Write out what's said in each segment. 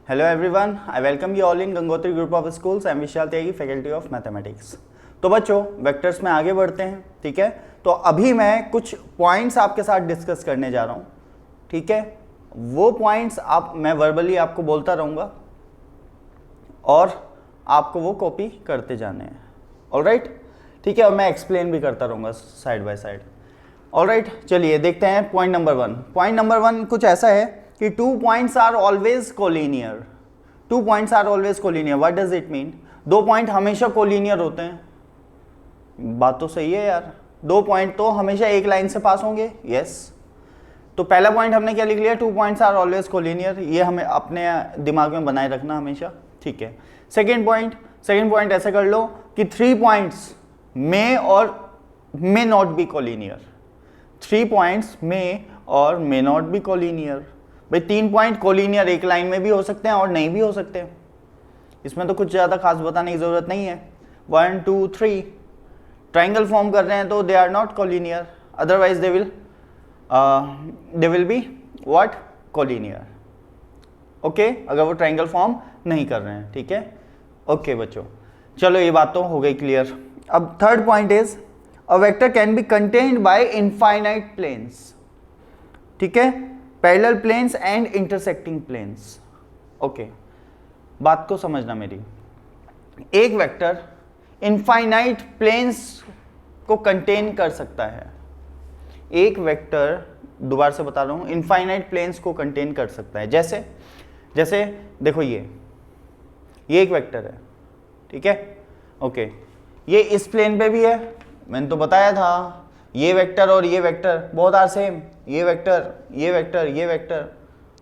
Hello everyone, I welcome you all in Gangotri Group of Schools. I am Vishal Tyagi, Faculty of Mathematics. तो बच्चों vectors में आगे बढ़ते हैं, ठीक है। तो अभी मैं कुछ पॉइंट्स आपके साथ डिस्कस करने जा रहा हूँ, ठीक है। वो पॉइंट्स मैं वर्बली आपको बोलता रहूँगा और आपको वो कॉपी करते जाने हैं, ऑलराइट, ठीक है। और मैं एक्सप्लेन भी करता रहूँगा साइड बाय साइड, ऑलराइट। चलिए देखते हैं point number one. Point number one कुछ ऐसा है कि 2 points are always collinear. 2 points are always collinear. What does it mean? 2 point हमेशा कोलिनियर होते हैं। बात तो सही है यार, 2 पॉइंट तो हमेशा एक लाइन से पास होंगे, यस। तो पहला पॉइंट हमने क्या लिख लिया, 2 points are always collinear। ये हमें अपने दिमाग में बनाए रखना हमेशा, ठीक है। सेकेंड पॉइंट ऐसे कर लो कि 3 points may और may not be collinear। 3 points may और may not be collinear। भाई 3 पॉइंट कोलिनियर एक लाइन में भी हो सकते हैं और नहीं भी हो सकते हैं, इसमें तो कुछ ज़्यादा खास बताने की ज़रूरत नहीं है। 1 2 3 ट्राइंगल फॉर्म कर रहे हैं तो they are not collinear, otherwise they will be what, collinear, okay, अगर वो ट्राइंगल फॉर्म नहीं कर रहे हैं, ठीक है। ओके बच्चों, चलो ये बात तो हो गई क्लियर। अब third point is a vector can be contained by infinite planes, ठीक है, parallel planes and intersecting planes. Okay, बात को समझना मेरी। एक वेक्टर इनफाइनाइट प्लेन्स को कंटेन कर सकता है। एक वेक्टर, दोबारा से बता रहा हूं, इनफाइनाइट प्लेन्स को कंटेन कर सकता है। जैसे देखो ये एक वेक्टर है, ठीक है, ओके। ये इस प्लेन पे भी है, मैंने तो बताया था ये वेक्टर और ये वेक्टर बोथ आर सेम। ये वेक्टर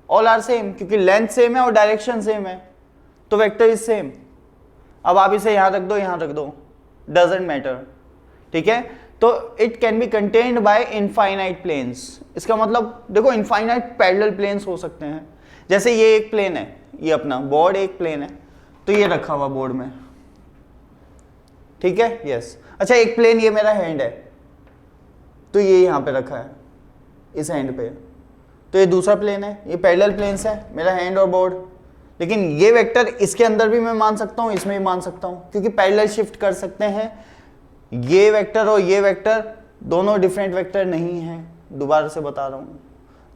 ऑल आर सेम, क्योंकि लेंथ सेम है और डायरेक्शन सेम है, तो वेक्टर इज सेम। अब आप इसे यहां रख दो, डजंट मैटर, ठीक है। तो it can be contained by infinite planes. इसका मतलब देखो, इनफाइनाइट पैरेलल प्लेन्स हो सकते हैं। जैसे ये एक प्लेन है, ये अपना बोर्ड एक प्लेन है, तो ये रखा हुआ बोर्ड में, ठीक है, यस। अच्छा, एक प्लेन ये मेरा हैंड है, तो ये यहाँ पे रखा है इस हैंड पे, तो ये दूसरा प्लेन है, ये पैरेलल प्लेन्स है, मेरा हैंड और बोर्ड। लेकिन ये वेक्टर इसके अंदर भी मैं मान सकता हूँ, इसमें भी मान सकता हूँ, क्योंकि पैरेलल शिफ्ट कर सकते हैं। ये वेक्टर और ये वेक्टर दोनों डिफरेंट वेक्टर नहीं है, दोबारा से बता रहा हूँ।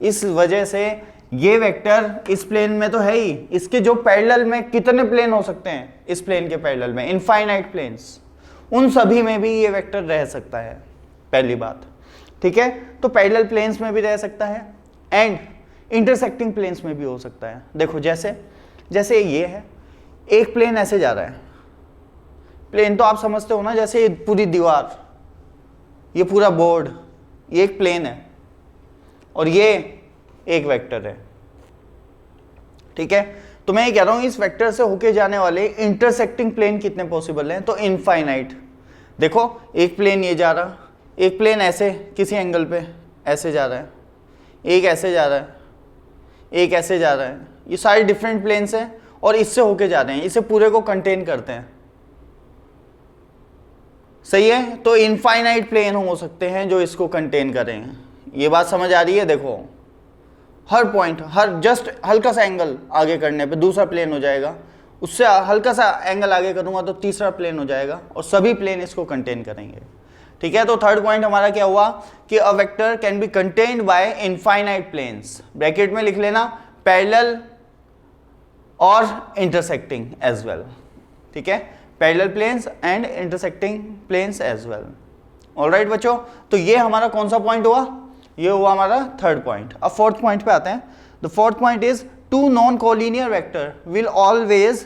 इस वजह से ये वेक्टर इस प्लेन में तो है ही, इसके जो पैरेलल में कितने प्लेन हो सकते हैं इस प्लेन के पैरेलल में, इनफाइनाइट प्लेन्स, उन सभी में भी ये वेक्टर रह सकता है, पहली बात, ठीक है। तो पैरेलल प्लेन्स में भी रह सकता है एंड इंटरसेक्टिंग प्लेन्स में भी हो सकता है। देखो जैसे ये है, एक प्लेन ऐसे जा रहा है, प्लेन तो आप समझते हो ना, जैसे ये पूरी दीवार, ये पूरा बोर्ड, ये एक प्लेन है और ये एक वेक्टर है, ठीक है। तो मैं ये कह रहा हूं, इस वेक्टर से होके जाने वाले इंटरसेक्टिंग प्लेन कितने पॉसिबल हैं, तो इनफाइनाइट। देखो एक प्लेन ये जा रहा, एक प्लेन ऐसे किसी एंगल पे ऐसे जा रहा है, एक ऐसे जा रहा है, एक ऐसे जा रहा है, ये सारे डिफरेंट प्लेन्स हैं और इससे होके जा रहे हैं, इसे पूरे को कंटेन करते हैं, सही है। तो इनफाइनाइट प्लेन हो सकते हैं जो इसको कंटेन करें। ये बात समझ आ रही है। देखो हर पॉइंट, हर जस्ट हल्का सा एंगल आगे करने पे दूसरा प्लेन हो जाएगा, उससे हल्का सा एंगल आगे करूंगा तो तीसरा प्लेन हो जाएगा, और सभी प्लेन इसको कंटेन करेंगे, ठीक है। तो थर्ड पॉइंट हमारा क्या हुआ कि a vector can be contained by infinite planes, bracket में लिख लेना, पैरेलल और इंटरसेक्टिंग एज वेल, ठीक है, parallel planes and intersecting planes as well, alright बच्चों। तो ये हमारा कौन सा पॉइंट हुआ, ये हुआ हमारा थर्ड पॉइंट। अब फोर्थ पॉइंट पे आते हैं। The fourth point is 2 non collinear vector will always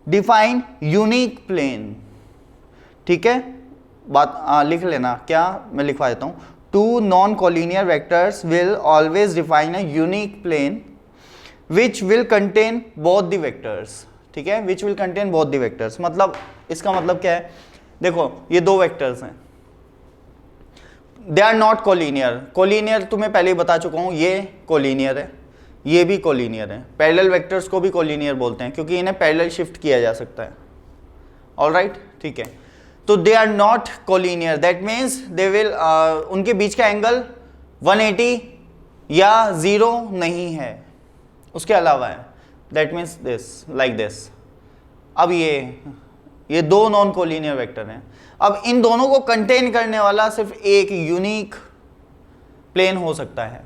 define unique plane, ठीक है। बात लिख लेना, क्या मैं लिखवा देता हूँ, 2 non collinear vectors will always define a unique plane which will contain both the vectors, ठीक है, which will contain both the vectors. मतलब इसका मतलब क्या है, देखो ये 2 वेक्टर्स हैं, they are not collinear. Collinear तुम्हें पहले ही बता चुका हूँ, ये कोलिनियर है, ये भी कोलिनियर है। पैरेलल वेक्टर्स को भी कोलिनियर बोलते हैं क्योंकि इन्हें पैरेलल शिफ्ट किया जा सकता है, ऑलराइट, ठीक है। तो they are not collinear, that means they will, उनके बीच का एंगल 180 या 0 नहीं है, उसके अलावा है। That means this, like this. अब ये दो नॉन कोलिनियर वेक्टर हैं। अब इन दोनों को कंटेन करने वाला सिर्फ एक यूनिक प्लेन हो सकता है,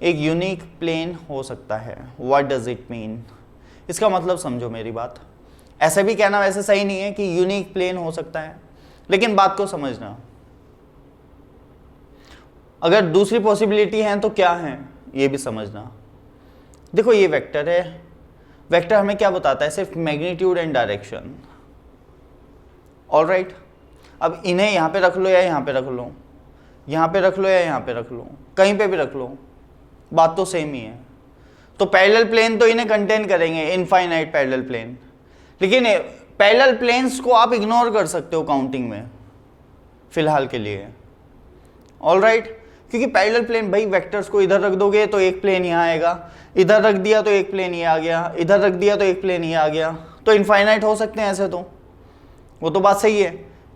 एक यूनिक प्लेन हो सकता है। What does it mean? इसका मतलब समझो मेरी बात। ऐसे भी कहना वैसे सही नहीं है कि यूनिक प्लेन हो सकता है, लेकिन बात को समझना। अगर दूसरी पॉसिबिलिटी है तो क्या है ये भी समझना। देखो ये वेक्टर है, वेक्टर हमें क्या बताता है? सिर्फ मैग्नीट्यूड एंड डायरेक्शन। ऑलराइट, अब इन्हें यहां पे रख लो या यहां पे रख लो, यहां पे रख लो या यहां पे रख लो, कहीं पे भी रख लो, बात तो सेम ही है। तो पैरेलल प्लेन तो इन्हें कंटेन करेंगे, इनफाइनाइट पैरेलल प्लेन। लेकिन पैरेलल प्लेन्स को आप इग्नोर कर सकते हो काउंटिंग में फिलहाल के लिए। ऑलराइट, क्योंकि पैरेलल प्लेन भाई वेक्टर्स को इधर रख दोगे तो एक प्लेन यहाँ आएगा, इधर रख दिया तो एक प्लेन ये आ गया, इधर रख दिया तो एक प्लेन ये आ गया, तो इनफाइनाइट हो सकते हैं ऐसे। तो वो तो बात सही है,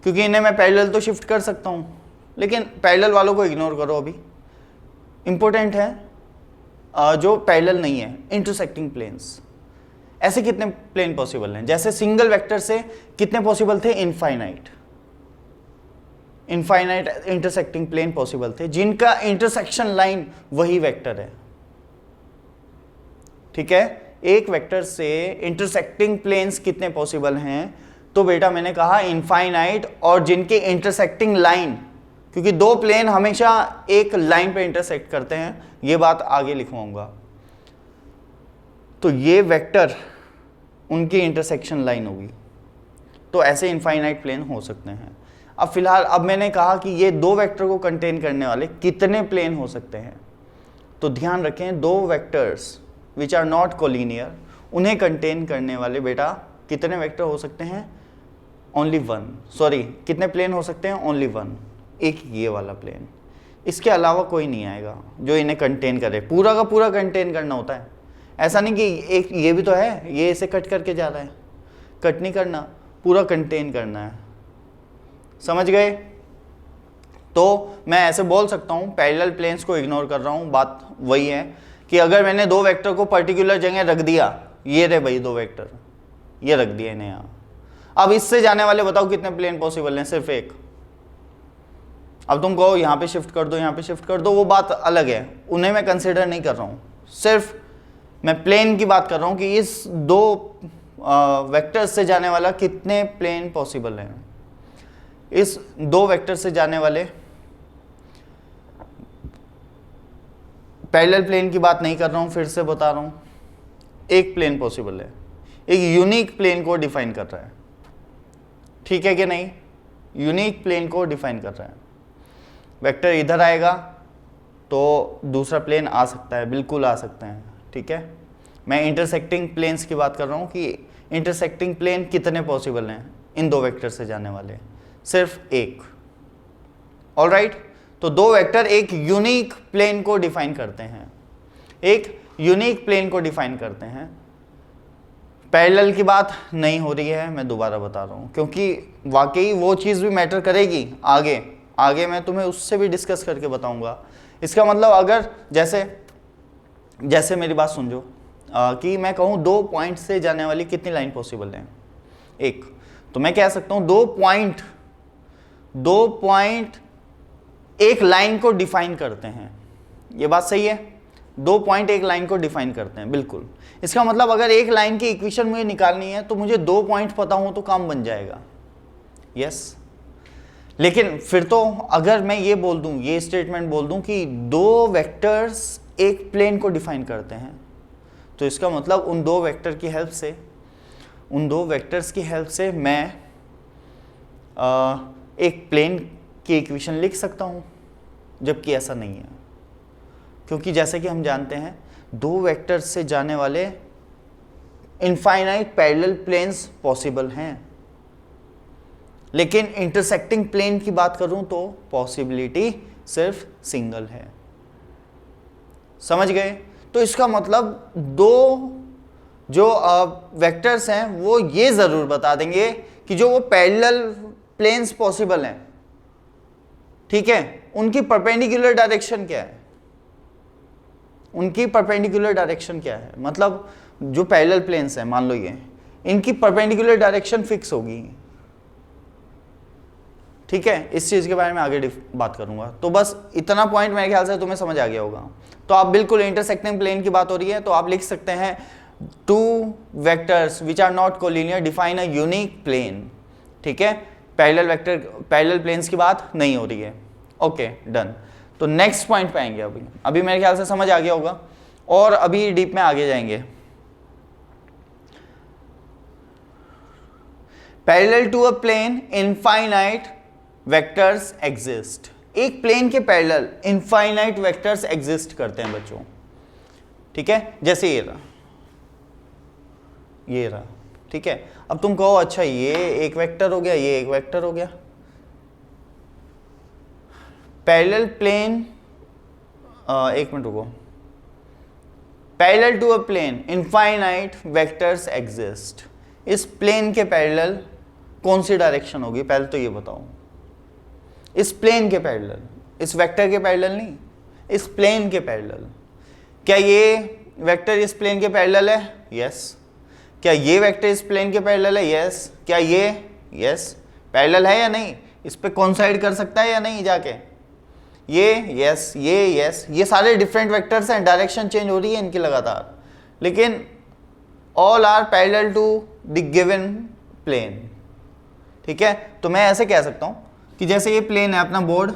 क्योंकि इन्हें मैं पैरेलल तो शिफ्ट कर सकता हूँ। लेकिन पैरेलल वालों को इग्नोर करो, अभी इंपॉर्टेंट है जो पैरेलल नहीं है, इंटरसेक्टिंग प्लेन्स। ऐसे कितने प्लेन पॉसिबल हैं? जैसे सिंगल वेक्टर से कितने पॉसिबल थे? Infinite, infinite intersecting plane possible थे, जिनका इंटरसेक्शन लाइन वही वेक्टर है। ठीक है, एक वेक्टर से इंटरसेक्टिंग प्लेन्स कितने पॉसिबल हैं? तो बेटा मैंने कहा इनफाइनाइट, और जिनके इंटरसेक्टिंग लाइन, क्योंकि दो प्लेन हमेशा एक लाइन पे इंटरसेक्ट करते हैं, ये बात आगे लिखवाऊंगा। तो ये वेक्टर उनकी इंटरसेक्शन लाइन होगी, तो ऐसे इनफाइनाइट प्लेन हो सकते हैं। अब फिलहाल अब मैंने कहा कि ये दो वेक्टर को कंटेन करने वाले कितने प्लेन हो सकते हैं? तो ध्यान रखें, दो vectors which are not collinear, उन्हें कंटेन करने वाले बेटा कितने वेक्टर हो सकते हैं? Only one. सॉरी, कितने प्लेन हो सकते हैं? ओनली वन, एक ये वाला प्लेन। इसके अलावा कोई नहीं आएगा जो इन्हें कंटेन करे। पूरा का पूरा कंटेन करना होता है, ऐसा नहीं कि एक ये भी तो है, ये इसे कट करके जा रहा है, कट नहीं करना, पूरा कंटेन करना है। समझ गए? तो मैं ऐसे बोल सकता हूँ पैरेलल प्लेन्स को इग्नोर कर रहा हूँ। बात वही है कि अगर मैंने दो वेक्टर को पर्टिकुलर जगह रख दिया, ये रहे भाई दो वेक्टर, ये रख दिया इन्हें यहाँ। अब इससे जाने वाले बताओ कितने प्लेन पॉसिबल हैं? सिर्फ एक। अब तुम कहो यहाँ पे शिफ्ट कर दो, यहाँ पे शिफ्ट कर दो, वो बात अलग है, उन्हें मैं कंसिडर नहीं कर रहा हूँ। सिर्फ मैं प्लेन की बात कर रहा हूँ कि इस दो वेक्टर्स से जाने वाला कितने प्लेन पॉसिबल हैं। इस दो वेक्टर से जाने वाले पैरेलल प्लेन की बात नहीं कर रहा हूँ, फिर से बता रहा हूँ, एक प्लेन पॉसिबल है, एक यूनिक प्लेन को डिफाइन कर रहा है। ठीक है कि नहीं? यूनिक प्लेन को डिफाइन कर रहा है। वेक्टर इधर आएगा तो दूसरा प्लेन आ सकता है, बिल्कुल आ सकते हैं। ठीक है, मैं इंटरसेक्टिंग प्लेन्स की बात कर रहा हूँ कि इंटरसेक्टिंग प्लेन कितने पॉसिबल हैं इन दो वेक्टर से जाने वाले? सिर्फ एक। ऑलराइट, तो दो वेक्टर एक यूनिक प्लेन को डिफाइन करते हैं, एक यूनिक प्लेन को डिफाइन करते हैं। पैरेलल की बात नहीं हो रही है, मैं दोबारा बता रहा हूँ, क्योंकि वाकई वो चीज़ भी मैटर करेगी आगे। आगे मैं तुम्हें उससे भी डिस्कस करके बताऊंगा। इसका मतलब अगर जैसे मेरी बात समझो कि मैं कहूँ दो पॉइंट से जाने वाली कितनी लाइन पॉसिबल है? एक। तो मैं कह सकता हूँ दो पॉइंट एक लाइन को डिफाइन करते हैं। ये बात सही है, दो पॉइंट एक लाइन को डिफाइन करते हैं, बिल्कुल। इसका मतलब अगर एक लाइन की इक्वेशन मुझे निकालनी है तो मुझे दो पॉइंट पता हो तो काम बन जाएगा। यस, लेकिन फिर तो अगर मैं ये बोल दूं, ये स्टेटमेंट बोल दूं कि दो वेक्टर्स एक प्लेन को डिफाइन करते हैं, तो इसका मतलब उन दो वेक्टर्स की हेल्प से मैं एक प्लेन की इक्वेशन लिख सकता हूं, जबकि ऐसा नहीं है। क्योंकि जैसे कि हम जानते हैं दो वेक्टर्स से जाने वाले इनफाइनाइट पैरेलल प्लेन्स पॉसिबल हैं, लेकिन इंटरसेक्टिंग प्लेन की बात करूं तो पॉसिबिलिटी सिर्फ सिंगल है। समझ गए? तो इसका मतलब दो जो वेक्टर्स हैं वो ये जरूर बता देंगे कि जो वो पैरेलल प्लेन्स पॉसिबल हैं, ठीक है, उनकी परपेंडिकुलर डायरेक्शन क्या है, मतलब जो पैरेलल प्लेन्स हैं, मान लो ये, इनकी परपेंडिकुलर डायरेक्शन फिक्स होगी। ठीक है, इस चीज के बारे में आगे बात करूंगा। तो बस इतना पॉइंट मेरे ख्याल से तुम्हें समझ आ गया होगा। तो आप बिल्कुल इंटरसेक्टिंग प्लेन की बात हो रही है तो आप लिख सकते हैं two vectors which are not collinear define a unique plane. ठीक है, पैरेलल प्लेन्स की बात नहीं हो रही है। Okay done. तो नेक्स्ट पॉइंट पे आएंगे। अभी मेरे ख्याल से समझ आ गया होगा और अभी डीप में आगे जाएंगे। Parallel to a plane infinite vectors exist. एक प्लेन के पैरेलल इनफाइनाइट वेक्टर्स एग्जिस्ट करते हैं बच्चों। ठीक है, जैसे ये रहा। ठीक है, अब तुम कहो अच्छा ये एक वेक्टर हो गया, ये एक वेक्टर हो गया। पैरेलल प्लेन, एक मिनट रुको। Parallel to a plane infinite vectors exist. इस प्लेन के पैरेलल कौन सी डायरेक्शन होगी, पहले तो ये बताओ। इस प्लेन के पैरेलल, इस वेक्टर के पैरेलल नहीं, इस प्लेन के पैरेलल। क्या ये वेक्टर इस प्लेन के पैरेलल है? यस। क्या ये वेक्टर इस प्लेन के पैरेलल है? यस। क्या ये? यस। पैरेलल है या नहीं? इस पे कोइंसाइड कर सकता है या नहीं जाके? ये यस, ये यस। ये सारे डिफरेंट वेक्टर्स हैं, डायरेक्शन चेंज हो रही है इनकी लगातार, लेकिन all are parallel to the given plane. ठीक है, तो मैं ऐसे कह सकता हूं कि जैसे ये प्लेन है अपना बोर्ड,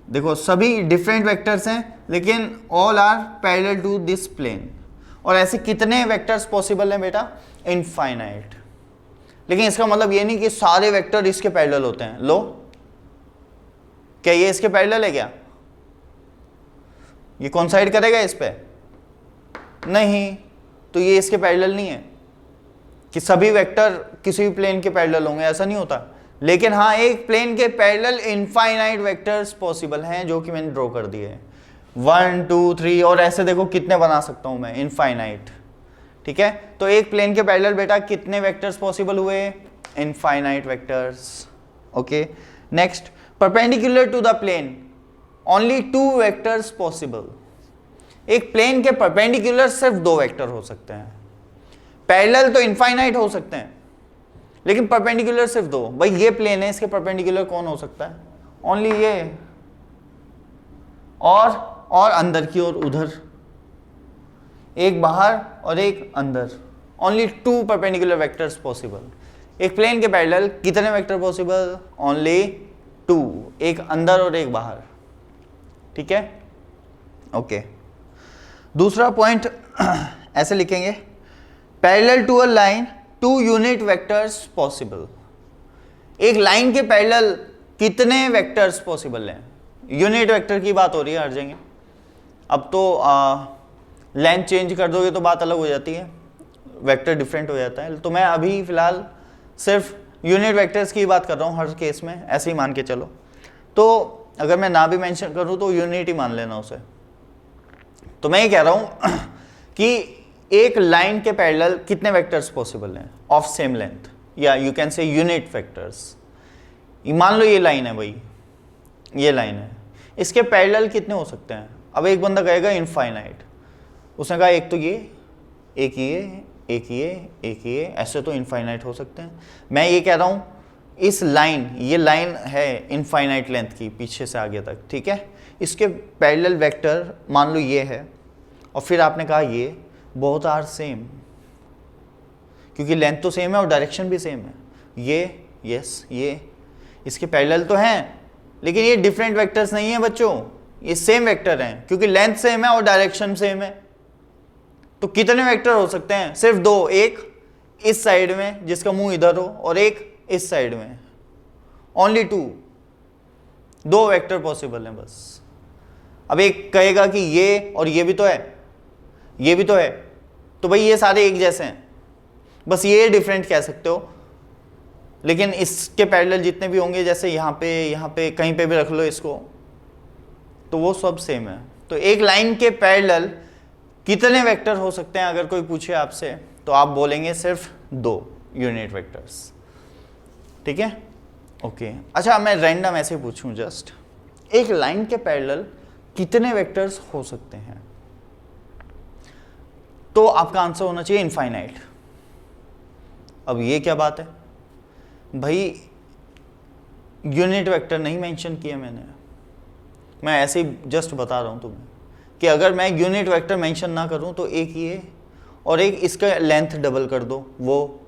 देखो सभी डिफरेंट वेक्टर्स हैं लेकिन all are parallel to this plane. और ऐसे कितने वेक्टर्स पॉसिबल हैं बेटा? इनफाइनाइट। लेकिन इसका मतलब ये नहीं कि सारे वेक्टर इसके पैरेलल होते हैं। लो, क्या ये इसके पैरेलल है? क्या ये कोइंसाइड करेगा इस पे? नहीं। तो ये इसके पैरेलल नहीं है कि सभी वेक्टर किसी भी प्लेन के पैरेलल होंगे, ऐसा नहीं होता। लेकिन हाँ, एक प्लेन के पैरेलल इनफाइनाइट वेक्टर्स पॉसिबल हैं जो कि मैंने ड्रॉ कर दिए हैं। 1 2 3 और ऐसे देखो कितने बना सकता हूं मैं, इनफाइनाइट। ठीक है, तो एक प्लेन के पैरेलल बेटा कितने वेक्टर्स पॉसिबल हुए? Infinite vectors. Okay, next, perpendicular to the plane only 2 vectors possible. एक प्लेन के परपेंडिकुलर सिर्फ 2 वेक्टर हो सकते हैं। पैरेलल तो इनफाइनाइट हो सकते हैं लेकिन परपेंडिकुलर सिर्फ 2। भाई ये प्लेन है, इसके परपेंडिकुलर कौन हो सकता है? ओनली ये, और अंदर की ओर उधर, एक बाहर और एक अंदर। Only 2 perpendicular vectors possible. एक प्लेन के पैरेलल कितने वेक्टर पॉसिबल? ओनली 2, एक अंदर और एक बाहर। ठीक है, ओके। दूसरा पॉइंट ऐसे लिखेंगे, parallel to a line 2 unit vectors possible. एक लाइन के पैरेलल कितने वेक्टर्स पॉसिबल हैं? यूनिट वेक्टर की बात हो रही है हर जगह। अब तो लेंथ चेंज कर दोगे तो बात अलग हो जाती है, वेक्टर डिफरेंट हो जाता है। तो मैं अभी फिलहाल सिर्फ यूनिट वेक्टर्स की बात कर रहा हूँ हर केस में, ऐसे ही मान के चलो। तो अगर मैं ना भी मेंशन करूँ तो यूनिट ही मान लेना उसे। तो मैं ये कह रहा हूँ कि एक लाइन के पैरेलल कितने वेक्टर्स पॉसिबल हैं ऑफ सेम लेंथ, या you can say unit vectors. मान लो ये लाइन है भाई, ये लाइन है, इसके पैरेलल कितने हो सकते हैं? अब एक बंदा कहेगा इनफाइनाइट, उसने कहा एक तो ये, एक ये, एक ये, एक ये, ऐसे तो इनफाइनाइट हो सकते हैं। मैं ये कह रहा हूँ इस लाइन, ये लाइन है इनफाइनाइट लेंथ की पीछे से आगे तक। ठीक है, इसके पैरेलल वेक्टर मान लो ये है, और फिर आपने कहा ये, बोथ आर सेम, क्योंकि लेंथ तो सेम है और डायरेक्शन भी सेम है। ये यस, ये इसके पैरेलल तो हैं लेकिन ये डिफरेंट वेक्टर्स नहीं है बच्चों, ये सेम वेक्टर हैं क्योंकि लेंथ सेम है और डायरेक्शन सेम है। तो कितने वेक्टर हो सकते हैं? सिर्फ 2, एक इस साइड में जिसका मुंह इधर हो और एक इस साइड में। ओनली 2 वेक्टर पॉसिबल हैं बस। अब एक कहेगा कि ये और ये भी तो है, ये भी तो है, तो भाई ये सारे एक जैसे हैं, बस ये डिफरेंट कह सकते हो। लेकिन इसके पैरेलल जितने भी होंगे, जैसे यहाँ पे कहीं पे भी रख लो इसको, तो वो सब सेम है। तो एक लाइन के पैरेलल कितने वेक्टर हो सकते हैं अगर कोई पूछे आपसे, तो आप बोलेंगे सिर्फ 2 यूनिट वेक्टर्स। ठीक है, ओके। अच्छा, मैं रैंडम ऐसे पूछूं जस्ट, एक लाइन के पैरेलल कितने वेक्टर्स हो सकते हैं? तो आपका आंसर होना चाहिए इनफाइनाइट। अब ये क्या बात है भाई, यूनिट वेक्टर नहीं मेंशन किया मैंने, मैं ऐसे ही जस्ट बता रहा हूँ तुम्हें कि अगर मैं यूनिट वेक्टर मेंशन ना करूँ तो एक ये और एक इसका लेंथ डबल कर दो वो,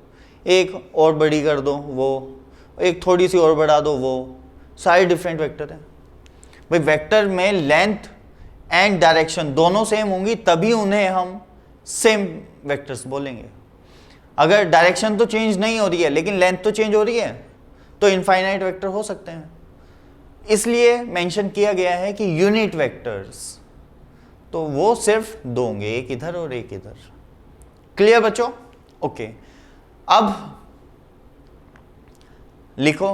एक और बड़ी कर दो वो, एक थोड़ी सी और बढ़ा दो वो, सारे डिफरेंट वेक्टर हैं भाई। वेक्टर में लेंथ एंड डायरेक्शन दोनों सेम होंगी तभी उन्हें हम सेम वेक्टर्स बोलेंगे। अगर डायरेक्शन तो चेंज नहीं हो रही है लेकिन लेंथ तो चेंज हो रही है तो इनफाइनाइट वेक्टर हो सकते हैं। इसलिए मेंशन किया गया है कि यूनिट वेक्टर्स, तो वो सिर्फ दो होंगे, एक इधर और एक इधर। क्लियर बच्चों? ओके, अब लिखो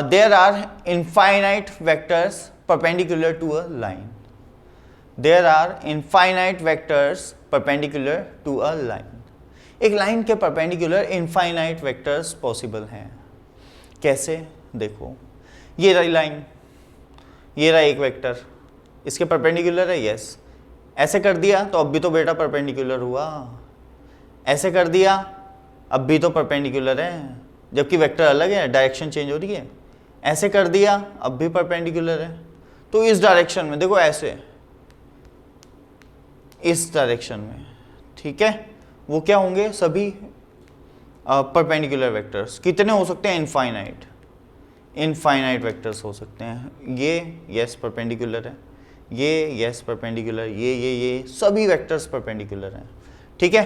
there are infinite vectors perpendicular to a line. There are infinite vectors perpendicular to a line. एक लाइन के परपेंडिकुलर इनफाइनाइट वेक्टर्स पॉसिबल हैं। कैसे? देखो, ये रही लाइन, ये रहा एक वेक्टर, इसके परपेंडिकुलर है, यस। ऐसे कर दिया तो अब भी तो बेटा परपेंडिकुलर हुआ, ऐसे कर दिया अब भी तो परपेंडिकुलर है, जबकि वेक्टर अलग है, डायरेक्शन चेंज हो रही है। ऐसे कर दिया अब भी परपेंडिकुलर है। तो इस डायरेक्शन में देखो, ऐसे इस डायरेक्शन में, ठीक है, वो क्या होंगे? सभी परपेंडिकुलर वेक्टर्स। कितने हो सकते हैं? इनफाइनाइट। इनफाइनाइट वेक्टर्स हो सकते हैं। ये यस परपेंडिकुलर है, ये यस परपेंडिकुलर, ये सभी वेक्टर्स परपेंडिकुलर हैं, ठीक है।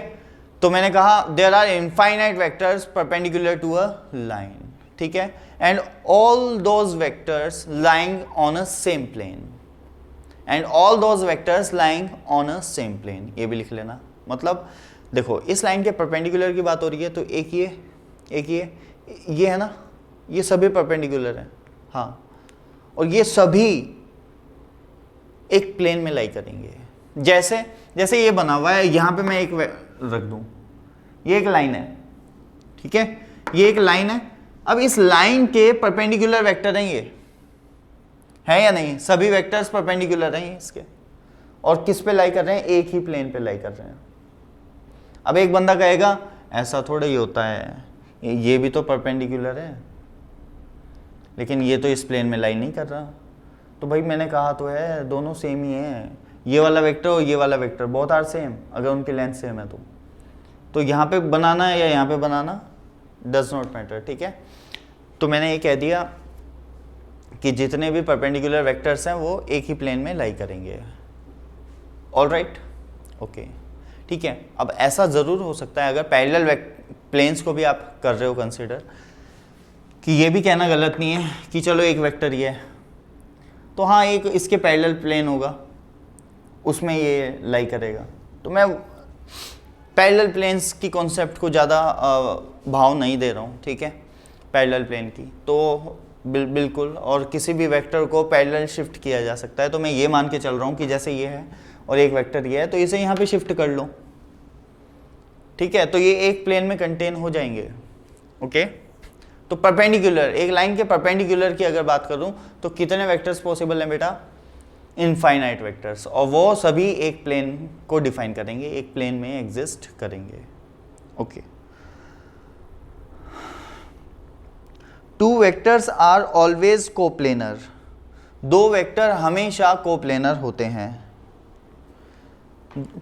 तो मैंने कहा there are infinite vectors perpendicular to a line, ठीक है, and all those vectors lying on a same plane, and all those vectors lying on a same plane. ये भी लिख लेना। मतलब देखो, इस लाइन के परपेंडिकुलर की बात हो रही है तो एक ये है ना, ये सभी परपेंडिकुलर हैं, हाँ, और ये सभी एक प्लेन में लाई करेंगे। जैसे जैसे ये बना हुआ है, यहां पे मैं एक रख दूं, ये एक लाइन है, ठीक है, ये एक लाइन है। अब इस लाइन के परपेंडिकुलर वेक्टर हैं, ये है या नहीं? सभी वेक्टर्स परपेंडिकुलर हैं इसके, और किस पे लाई कर रहे हैं? एक ही प्लेन पे लाई कर रहे हैं। अब एक बंदा कहेगा ऐसा थोड़ा ही होता है, ये भी तो परपेंडिकुलर है लेकिन ये तो इस प्लेन में लाई नहीं कर रहा। तो भाई मैंने कहा तो है दोनों सेम ही हैं, ये वाला वेक्टर और ये वाला वेक्टर बोथ आर सेम, अगर उनकी लेंथ सेम है तो यहाँ पे बनाना है या यहाँ पे बनाना डज नॉट मैटर, ठीक है। तो मैंने ये कह दिया कि जितने भी परपेंडिकुलर वेक्टर्स हैं वो एक ही प्लेन में लाई करेंगे। ऑल राइट, ओके, ठीक है। अब ऐसा ज़रूर हो सकता है अगर पैरेलल प्लेन्स को भी आप कर रहे हो कंसिडर, कि ये भी कहना गलत नहीं है कि चलो एक वेक्टर ये है तो हाँ एक इसके पैरेलल प्लेन होगा, उसमें ये लाई करेगा। तो मैं पैरेलल प्लेन्स की कॉन्सेप्ट को ज़्यादा भाव नहीं दे रहा हूँ, ठीक है, पैरेलल प्लेन की। तो बिल्कुल, और किसी भी वेक्टर को पैरेलल शिफ्ट किया जा सकता है। तो मैं ये मान के चल रहा हूँ कि जैसे ये है और एक वेक्टर ये है तो इसे यहाँ पे शिफ्ट कर लो, ठीक है, तो ये एक प्लेन में कंटेन हो जाएंगे। ओके, तो परपेंडिकुलर, एक लाइन के परपेंडिकुलर की अगर बात करूं तो कितने वेक्टर्स पॉसिबल हैं बेटा? इनफाइनाइट वेक्टर्स, और वो सभी एक प्लेन को डिफाइन करेंगे, एक प्लेन में एग्जिस्ट करेंगे। Okay, two vectors are always coplanar. दो वेक्टर हमेशा कोप्लेनर होते हैं।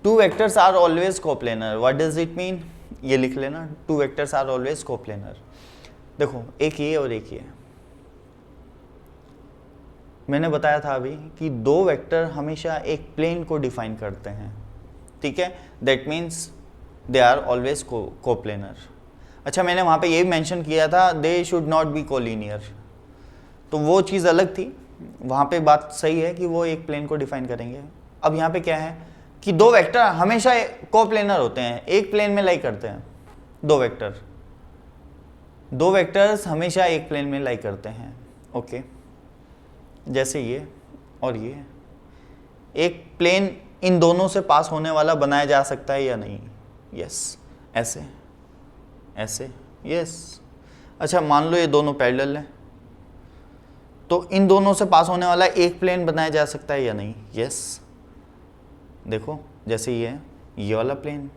Two vectors are always coplanar, what does it mean? ये लिख लेना, two vectors are always coplanar. देखो, एक ये और एक ये, मैंने बताया था अभी कि दो वेक्टर हमेशा एक प्लेन को डिफाइन करते हैं, ठीक है, that means they are always coplanar. अच्छा, मैंने वहाँ पे ये भी मेंशन किया था they should not be collinear, तो वो चीज़ अलग थी, वहाँ पे बात सही है कि वो एक प्लेन को डिफाइन करेंगे। अब यहाँ पे क्या है कि दो वेक्टर हमेशा कोप्लेनर होते हैं, एक प्लेन में लाई करते हैं। दो वेक्टर्स हमेशा एक प्लेन में लाई करते हैं। ओके, जैसे ये और ये, एक प्लेन इन दोनों से पास होने वाला बनाया जा सकता है या नहीं? यस, ऐसे ऐसे, यस। अच्छा, मान लो ये दोनों पैरेलल हैं तो इन दोनों से पास होने वाला एक प्लेन बनाया जा सकता है या नहीं? यस। देखो, जैसे ये है, ये वाला प्लेन,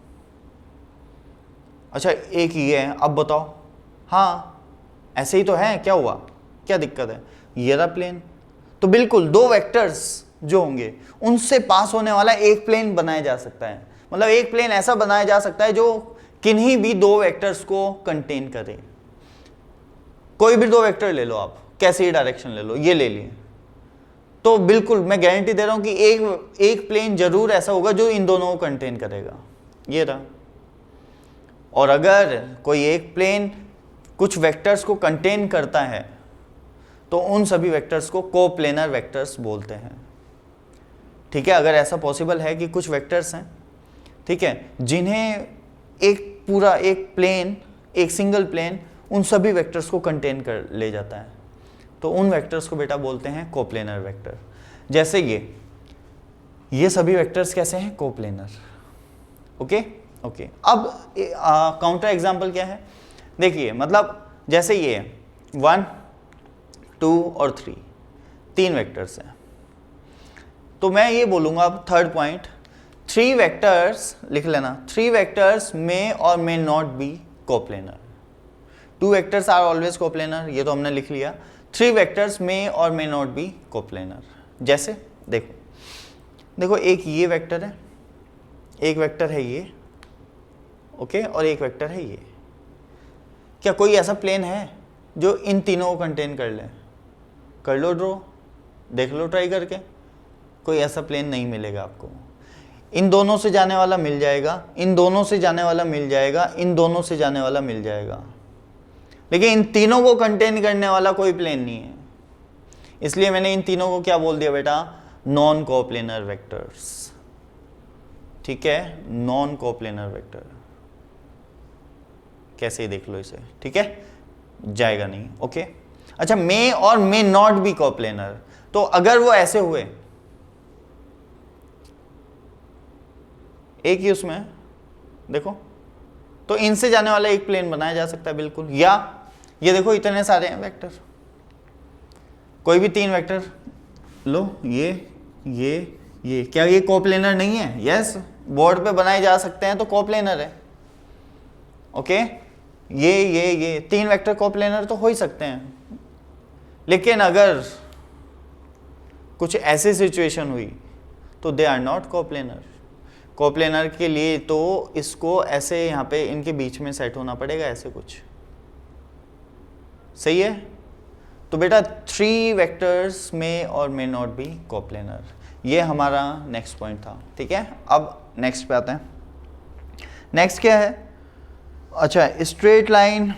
अच्छा एक ये है, अब बताओ, हाँ ऐसे ही तो है, क्या हुआ, क्या दिक्कत है, ये रहा प्लेन। तो बिल्कुल दो वेक्टर्स जो होंगे उनसे पास होने वाला एक प्लेन बनाया जा सकता है, मतलब एक प्लेन ऐसा बनाया जा सकता है जो किन्हीं भी दो वेक्टर्स को कंटेन करे। कोई भी दो वेक्टर ले लो आप, कैसे ही डायरेक्शन ले लो, ये ले लिए, तो बिल्कुल मैं गारंटी दे रहा हूं कि एक प्लेन जरूर ऐसा होगा जो इन दोनों को कंटेन करेगा, ये रहा। और अगर कोई एक प्लेन कुछ वेक्टर्स को कंटेन करता है तो उन सभी वेक्टर्स को कोप्लेनर वेक्टर्स बोलते हैं। ठीक है, अगर ऐसा पॉसिबल है कि कुछ वेक्टर्स हैं, ठीक है, जिन्हें एक पूरा एक प्लेन, एक सिंगल प्लेन उन सभी वेक्टर्स को कंटेन कर ले जाता है, तो उन वेक्टर्स को बेटा बोलते हैं कोप्लेनर वेक्टर। जैसे ये सभी वेक्टर्स कैसे हैं, कोप्लेनर। ओके ओके, अब काउंटर एग्जांपल क्या है, देखिए, मतलब जैसे ये 1 2 और 3 तीन वेक्टर्स हैं, तो मैं ये बोलूँगा अब थर्ड पॉइंट, 3 वेक्टर्स लिख लेना, 3 वेक्टर्स मे और may not be coplanar. 2 vectors are always coplanar, ये तो हमने लिख लिया। 3 वेक्टर्स मे और मे नॉट बी कोप्लेनर। जैसे देखो एक ये वेक्टर है, एक वेक्टर है ये, ओके, और एक वेक्टर है ये। क्या कोई ऐसा प्लेन है जो इन तीनों को कंटेन कर ले? कर लो ड्रॉ, देख लो ट्राई करके, कोई ऐसा प्लेन नहीं मिलेगा आपको। इन दोनों से जाने वाला मिल जाएगा, इन दोनों से जाने वाला मिल जाएगा, इन दोनों से जाने वाला मिल जाएगा, लेकिन इन तीनों को कंटेन करने वाला कोई प्लेन नहीं है। इसलिए मैंने इन तीनों को क्या बोल दिया बेटा, नॉन कोप्लेनर वेक्टर्स। ठीक है, नॉन कोप्लेनर वेक्टर, कैसे ही देख लो इसे, ठीक है, जाएगा नहीं। ओके, अच्छा, मे और मे नॉट बी कोप्लेनर, तो अगर वो ऐसे हुए, एक ही उसमें देखो, तो इनसे जाने वाला एक प्लेन बनाया जा सकता है बिल्कुल। या ये देखो इतने सारे हैं वेक्टर, कोई भी 3 वेक्टर लो, ये क्या ये कोप्लेनर नहीं है? यस, बोर्ड पे बनाए जा सकते हैं तो कोप्लेनर है। ओके, ये 3 वेक्टर कोप्लेनर तो हो ही सकते हैं, लेकिन अगर कुछ ऐसी सिचुएशन हुई तो they are not coplanar. Coplanar के लिए तो इसको ऐसे यहाँ पे इनके बीच में सेट होना पड़ेगा, ऐसे कुछ, सही है। तो बेटा 3 वेक्टर्स में और मे नॉट बी कोप्लेनर, ये हमारा नेक्स्ट पॉइंट था। ठीक है, अब नेक्स्ट पे आते हैं। नेक्स्ट क्या है, अच्छा, स्ट्रेट लाइन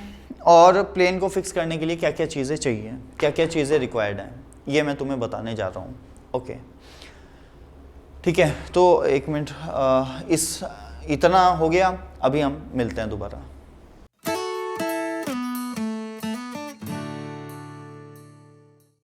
और प्लेन को फिक्स करने के लिए क्या क्या चीज़ें चाहिए, क्या क्या चीज़ें रिक्वायर्ड हैं, ये मैं तुम्हें बताने जा रहा हूँ। ओके, ठीक है, तो एक मिनट, इतना हो गया, अभी हम मिलते हैं दोबारा।